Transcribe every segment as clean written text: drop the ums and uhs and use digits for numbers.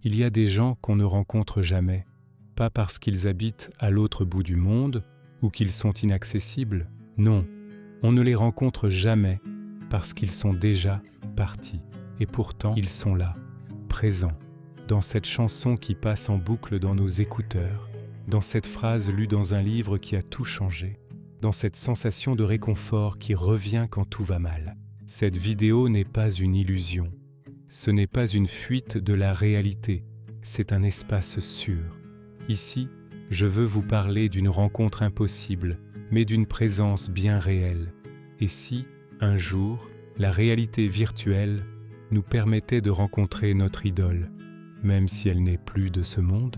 Il y a des gens qu'on ne rencontre jamais, pas parce qu'ils habitent à l'autre bout du monde ou qu'ils sont inaccessibles. Non, on ne les rencontre jamais parce qu'ils sont déjà partis. Et pourtant, ils sont là, présents, dans cette chanson qui passe en boucle dans nos écouteurs, dans cette phrase lue dans un livre qui a tout changé, dans cette sensation de réconfort qui revient quand tout va mal. Cette vidéo n'est pas une illusion. Ce n'est pas une fuite de la réalité, c'est un espace sûr. Ici, je veux vous parler d'une rencontre impossible, mais d'une présence bien réelle. Et si, un jour, la réalité virtuelle nous permettait de rencontrer notre idole, même si elle n'est plus de ce monde?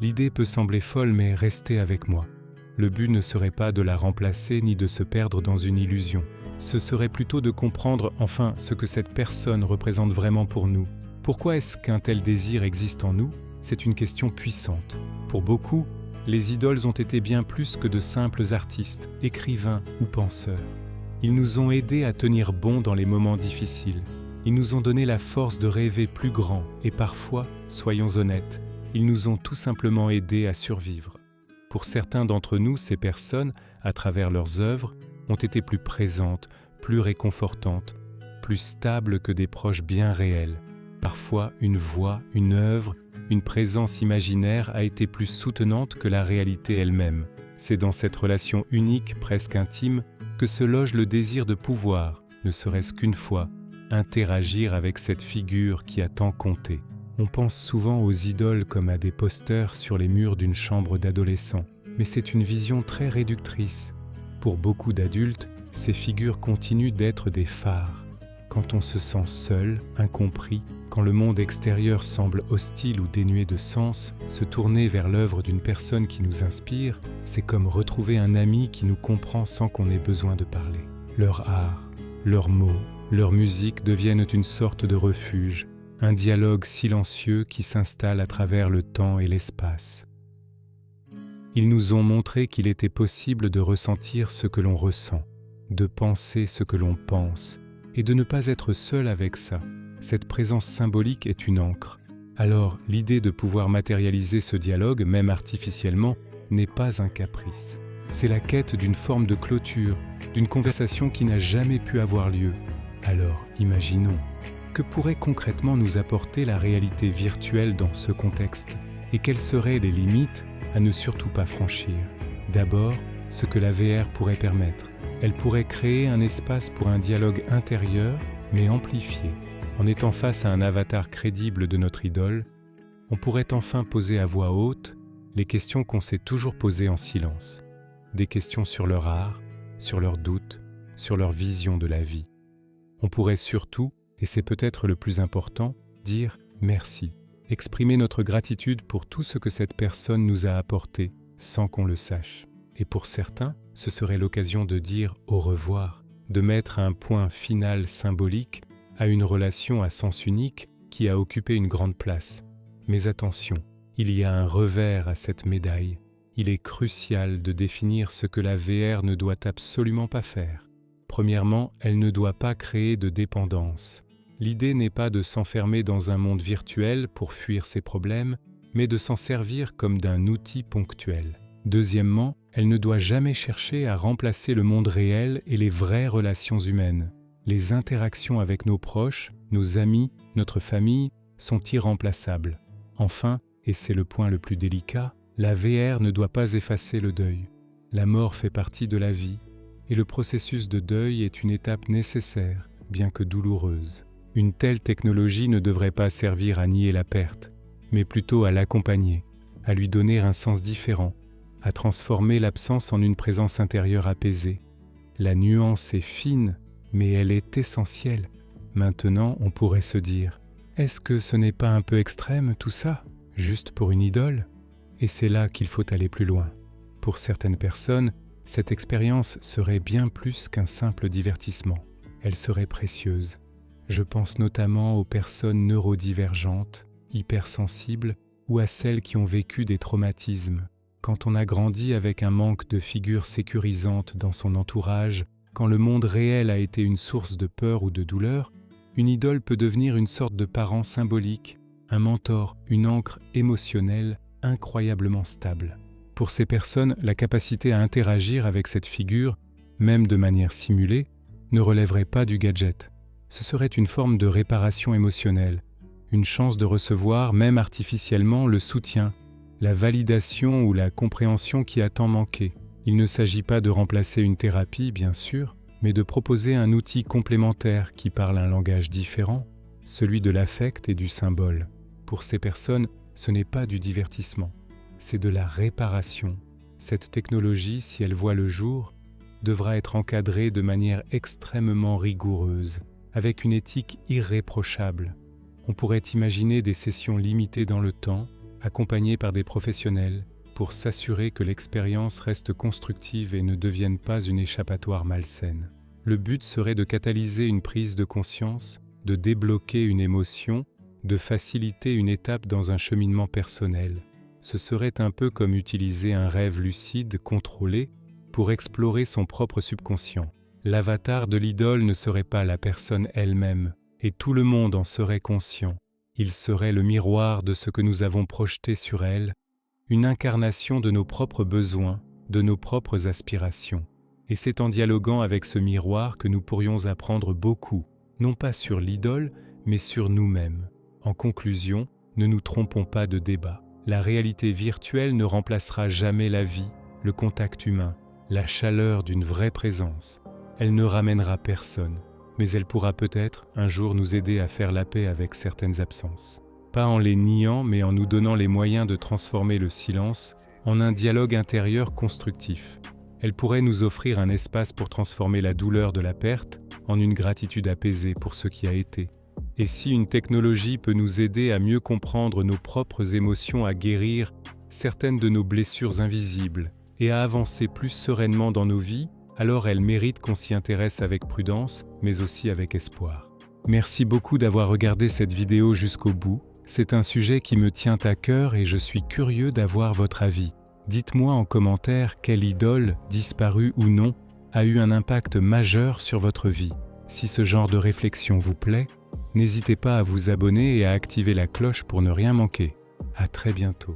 L'idée peut sembler folle, mais restez avec moi. Le but ne serait pas de la remplacer ni de se perdre dans une illusion. Ce serait plutôt de comprendre enfin ce que cette personne représente vraiment pour nous. Pourquoi est-ce qu'un tel désir existe en nous? C'est une question puissante. Pour beaucoup, les idoles ont été bien plus que de simples artistes, écrivains ou penseurs. Ils nous ont aidés à tenir bon dans les moments difficiles. Ils nous ont donné la force de rêver plus grand et parfois, soyons honnêtes, ils nous ont tout simplement aidés à survivre. Pour certains d'entre nous, ces personnes, à travers leurs œuvres, ont été plus présentes, plus réconfortantes, plus stables que des proches bien réels. Parfois, une voix, une œuvre, une présence imaginaire a été plus soutenante que la réalité elle-même. C'est dans cette relation unique, presque intime, que se loge le désir de pouvoir, ne serait-ce qu'une fois, interagir avec cette figure qui a tant compté. On pense souvent aux idoles comme à des posters sur les murs d'une chambre d'adolescent, mais c'est une vision très réductrice. Pour beaucoup d'adultes, ces figures continuent d'être des phares. Quand on se sent seul, incompris, quand le monde extérieur semble hostile ou dénué de sens, se tourner vers l'œuvre d'une personne qui nous inspire, c'est comme retrouver un ami qui nous comprend sans qu'on ait besoin de parler. Leur art, leurs mots, leur musique deviennent une sorte de refuge, un dialogue silencieux qui s'installe à travers le temps et l'espace. Ils nous ont montré qu'il était possible de ressentir ce que l'on ressent, de penser ce que l'on pense, et de ne pas être seul avec ça. Cette présence symbolique est une ancre. Alors, l'idée de pouvoir matérialiser ce dialogue, même artificiellement, n'est pas un caprice. C'est la quête d'une forme de clôture, d'une conversation qui n'a jamais pu avoir lieu. Alors, imaginons. Que pourrait concrètement nous apporter la réalité virtuelle dans ce contexte? Et quelles seraient les limites à ne surtout pas franchir? D'abord, ce que la VR pourrait permettre. Elle pourrait créer un espace pour un dialogue intérieur, mais amplifié. En étant face à un avatar crédible de notre idole, on pourrait enfin poser à voix haute les questions qu'on s'est toujours posées en silence. Des questions sur leur art, sur leurs doutes, sur leur vision de la vie. On pourrait surtout, et c'est peut-être le plus important, dire merci. Exprimer notre gratitude pour tout ce que cette personne nous a apporté sans qu'on le sache. Et pour certains, ce serait l'occasion de dire au revoir, de mettre un point final symbolique à une relation à sens unique qui a occupé une grande place. Mais attention, il y a un revers à cette médaille. Il est crucial de définir ce que la VR ne doit absolument pas faire. Premièrement, elle ne doit pas créer de dépendance. L'idée n'est pas de s'enfermer dans un monde virtuel pour fuir ses problèmes, mais de s'en servir comme d'un outil ponctuel. Deuxièmement, elle ne doit jamais chercher à remplacer le monde réel et les vraies relations humaines. Les interactions avec nos proches, nos amis, notre famille sont irremplaçables. Enfin, et c'est le point le plus délicat, la VR ne doit pas effacer le deuil. La mort fait partie de la vie, et le processus de deuil est une étape nécessaire, bien que douloureuse. Une telle technologie ne devrait pas servir à nier la perte, mais plutôt à l'accompagner, à lui donner un sens différent, à transformer l'absence en une présence intérieure apaisée. La nuance est fine, mais elle est essentielle. Maintenant, on pourrait se dire, est-ce que ce n'est pas un peu extrême tout ça, juste pour une idole? Et c'est là qu'il faut aller plus loin. Pour certaines personnes, cette expérience serait bien plus qu'un simple divertissement. Elle serait précieuse. Je pense notamment aux personnes neurodivergentes, hypersensibles ou à celles qui ont vécu des traumatismes. Quand on a grandi avec un manque de figures sécurisantes dans son entourage, quand le monde réel a été une source de peur ou de douleur, une idole peut devenir une sorte de parent symbolique, un mentor, une ancre émotionnelle incroyablement stable. Pour ces personnes, la capacité à interagir avec cette figure, même de manière simulée, ne relèverait pas du gadget. Ce serait une forme de réparation émotionnelle, une chance de recevoir, même artificiellement, le soutien, la validation ou la compréhension qui a tant manqué. Il ne s'agit pas de remplacer une thérapie, bien sûr, mais de proposer un outil complémentaire qui parle un langage différent, celui de l'affect et du symbole. Pour ces personnes, ce n'est pas du divertissement, c'est de la réparation. Cette technologie, si elle voit le jour, devra être encadrée de manière extrêmement rigoureuse, avec une éthique irréprochable. On pourrait imaginer des sessions limitées dans le temps, accompagnées par des professionnels, pour s'assurer que l'expérience reste constructive et ne devienne pas une échappatoire malsaine. Le but serait de catalyser une prise de conscience, de débloquer une émotion, de faciliter une étape dans un cheminement personnel. Ce serait un peu comme utiliser un rêve lucide, contrôlé, pour explorer son propre subconscient. L'avatar de l'idole ne serait pas la personne elle-même, et tout le monde en serait conscient. Il serait le miroir de ce que nous avons projeté sur elle, une incarnation de nos propres besoins, de nos propres aspirations. Et c'est en dialoguant avec ce miroir que nous pourrions apprendre beaucoup, non pas sur l'idole, mais sur nous-mêmes. En conclusion, ne nous trompons pas de débat. La réalité virtuelle ne remplacera jamais la vie, le contact humain, la chaleur d'une vraie présence. Elle ne ramènera personne, mais elle pourra peut-être un jour nous aider à faire la paix avec certaines absences. Pas en les niant, mais en nous donnant les moyens de transformer le silence en un dialogue intérieur constructif. Elle pourrait nous offrir un espace pour transformer la douleur de la perte en une gratitude apaisée pour ce qui a été. Et si une technologie peut nous aider à mieux comprendre nos propres émotions, à guérir certaines de nos blessures invisibles et à avancer plus sereinement dans nos vies, alors elle mérite qu'on s'y intéresse avec prudence, mais aussi avec espoir. Merci beaucoup d'avoir regardé cette vidéo jusqu'au bout. C'est un sujet qui me tient à cœur et je suis curieux d'avoir votre avis. Dites-moi en commentaire quelle idole, disparue ou non, a eu un impact majeur sur votre vie. Si ce genre de réflexion vous plaît, n'hésitez pas à vous abonner et à activer la cloche pour ne rien manquer. À très bientôt.